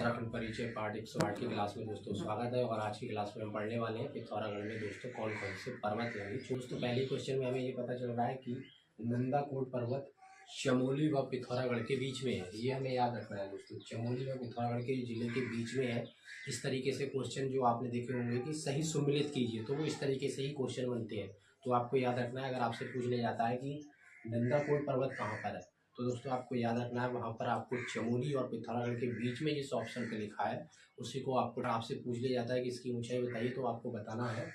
उत्तराखंड परिचय पार्ट 108 की क्लास में दोस्तों स्वागत है। और आज की क्लास में हम पढ़ने वाले हैं पिथौरागढ़ में दोस्तों कौन कौन से पर्वत हैं। दोस्तों पहले क्वेश्चन में हमें ये पता चल रहा है कि नंदाकोट पर्वत चमोली व पिथौरागढ़ के बीच में है। ये हमें याद रखना है दोस्तों, चमोली व पिथौरागढ़ के जिले के बीच में है। इस तरीके से क्वेश्चन जो आपने देखे होंगे कि सही सुमिलित कीजिए, तो वो इस तरीके से ही क्वेश्चन बनते हैं। तो आपको याद रखना है, अगर आपसे पूछ लिया जाता है कि नंदाकोट पर्वत कहाँ पर है, तो दोस्तों आपको याद रखना है वहाँ पर आपको चमोली और पिथौरागढ़ के बीच में जिस ऑप्शन पे लिखा है उसी को आपको आपसे पूछ लिया जाता है कि इसकी ऊंचाई बताइए, तो आपको बताना है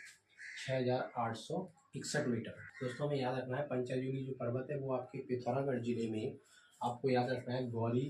6861 मीटर। दोस्तों हमें याद रखना है पंचाजूली जो पर्वत है वो आपके पिथौरागढ़ जिले में, आपको याद रखना है गौरी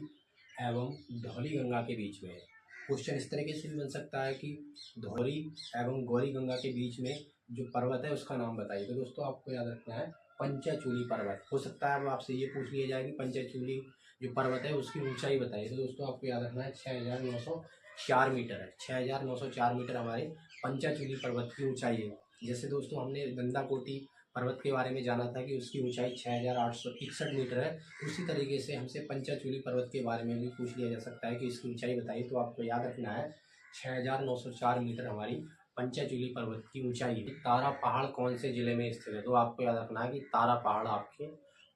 एवं धौली गंगा के बीच में है। क्वेश्चन इस तरीके से भी बन सकता है कि धौली एवं गौरी गंगा के बीच में जो पर्वत है उसका नाम बताइए। तो दोस्तों आपको याद रखना है पंचाचूली पर्वत। हो सकता है अब आपसे ये पूछ लिया जाए कि पंचाचूली जो पर्वत है उसकी ऊंचाई बताइए। तो दोस्तों आपको याद रखना है 6904 मीटर है। 6904 मीटर हमारे पंचाचूली पर्वत की ऊंचाई है। जैसे दोस्तों हमने गंदाकोटी पर्वत के बारे में जाना था कि उसकी ऊंचाई 6861 मीटर है, उसी तरीके से हमसे पंचाचूली पर्वत के बारे में भी पूछ लिया जा सकता है कि इसकी ऊंचाई बताइए। तो आपको याद रखना है 6904 मीटर हमारी पंचाचूली पर्वत की ऊंचाई है। तारा पहाड़ कौन से जिले में स्थित है, तो आपको याद रखना है कि तारा पहाड़ आपके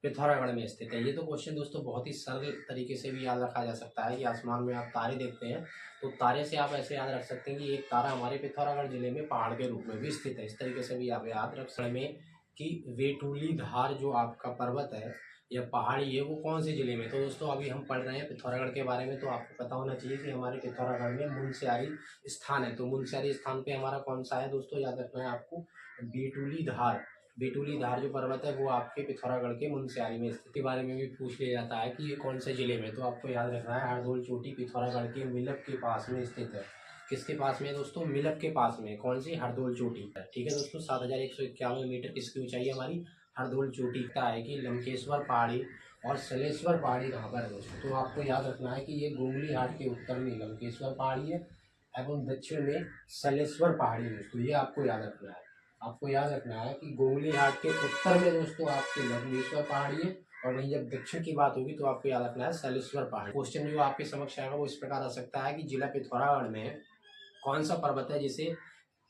पिथौरागढ़ में स्थित है। ये तो क्वेश्चन दोस्तों बहुत ही सरल तरीके से भी याद रखा जा सकता है कि आसमान में आप तारे देखते हैं तो तारे से आप ऐसे याद रख सकते हैं कि एक तारा हमारे पिथौरागढ़ जिले में पहाड़ के रूप में भी स्थित है। इस तरीके से भी आप याद रख सकते हैं कि वेटुली धार जो आपका पर्वत है या पहाड़ी है वो कौन से ज़िले में। तो दोस्तों अभी हम पढ़ रहे हैं पिथौरागढ़ के बारे में, तो आपको पता होना चाहिए कि हमारे पिथौरागढ़ में मुनस्यारी स्थान है। तो मुनस्यारी स्थान पे हमारा कौन सा है दोस्तों, याद रखना है आपको बेटुली धार। बेटुली धार जो पर्वत है वो आपके पिथौरागढ़ के मुनस्यारी में स्थित के बारे में भी पूछ लिया जाता है कि ये कौन से ज़िले में। तो आपको याद रखना है हरदोल चोटी पिथौरागढ़ के मिलप के पास में स्थित है। किसके पास में दोस्तों, मिलप के पास में। कौन सी, हरदोल चोटी। ठीक है दोस्तों, 7191 मीटर किसकी ऊंचाई हमारी, हरदोल चोटी का है। कि लंकेश्वर पहाड़ी और सलेश्वर पहाड़ी कहाँ पर है दोस्तों, तो आपको याद रखना है कि ये गोंगली हाट के उत्तर में लंकेश्वर पहाड़ी है एवं दक्षिण में सलेश्वर पहाड़ी दोस्तों, ये आपको याद रखना है। आपको याद रखना है कि गोंगली हाट के उत्तर में दोस्तों आपके लंकेश्वर पहाड़ी है, और वहीं जब दक्षिण की बात होगी तो आपको याद रखना है सलेश्वर पहाड़ी। क्वेश्चन जो आपके समक्ष आएगा वो इस प्रकार आ सकता है कि जिला पिथौरागढ़ में कौन सा पर्वत है जिसे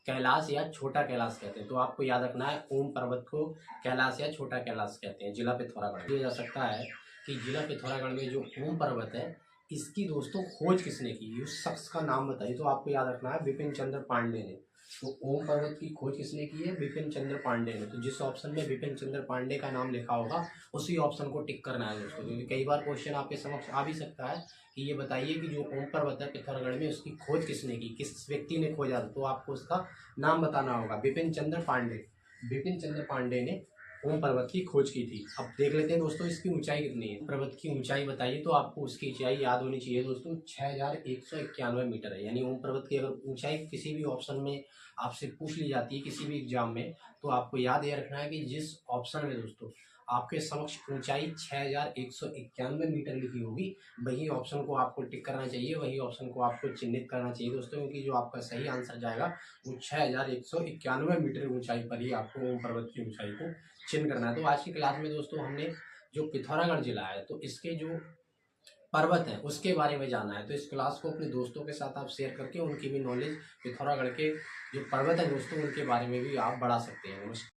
कैलाश या छोटा कैलाश कहते हैं। तो आपको याद रखना है ओम पर्वत को कैलाश या छोटा कैलाश कहते हैं जिला पिथौरागढ़। दिया जा सकता है कि जिला पिथौरागढ़ में जो ओम पर्वत है इसकी दोस्तों खोज किसने की, उस शख्स का नाम बताइए। तो आपको याद रखना है बिपिन चंद्र पांडे ने। तो ओम पर्वत की खोज किसने की है, बिपिन चंद्र पांडे ने। तो जिस ऑप्शन में बिपिन चंद्र पांडे का नाम लिखा होगा उसी ऑप्शन को टिक करना है दोस्तों, क्योंकि कई बार क्वेश्चन आपके समक्ष आ भी सकता है कि ये बताइए कि जो ओम पर्वत है पिथौरागढ़ में उसकी खोज किसने की, किस व्यक्ति ने खोजा। तो आपको उसका नाम बताना होगा, बिपिन चंद्र पांडे। बिपिन चंद्र पांडे ने ओम पर्वत की खोज की थी। अब देख लेते हैं दोस्तों इसकी ऊंचाई कितनी है। पर्वत की ऊंचाई बताइए, तो आपको उसकी ऊंचाई याद होनी चाहिए दोस्तों, 6191 मीटर है। यानी ओम पर्वत की अगर ऊंचाई किसी भी ऑप्शन में आपसे पूछ ली जाती है किसी भी एग्जाम में, तो आपको याद ये रखना है कि जिस ऑप्शन में दोस्तों आपके समक्ष ऊंचाई 6191 मीटर लिखी होगी वही ऑप्शन को आपको टिक करना चाहिए, वही ऑप्शन को आपको चिन्हित करना चाहिए दोस्तों, क्योंकि जो आपका सही आंसर जाएगा वो 6191 मीटर ऊंचाई पर ही आपको ओम पर्वत की ऊंचाई को चिन्ह करना है। तो आज की क्लास में दोस्तों हमने जो पिथौरागढ़ जिला है तो इसके जो पर्वत है उसके बारे में जाना है। तो इस क्लास को अपने दोस्तों के साथ आप शेयर करके उनकी भी नॉलेज पिथौरागढ़ के जो पर्वत है दोस्तों उनके बारे में भी आप बढ़ा सकते हैं। नमस्कार।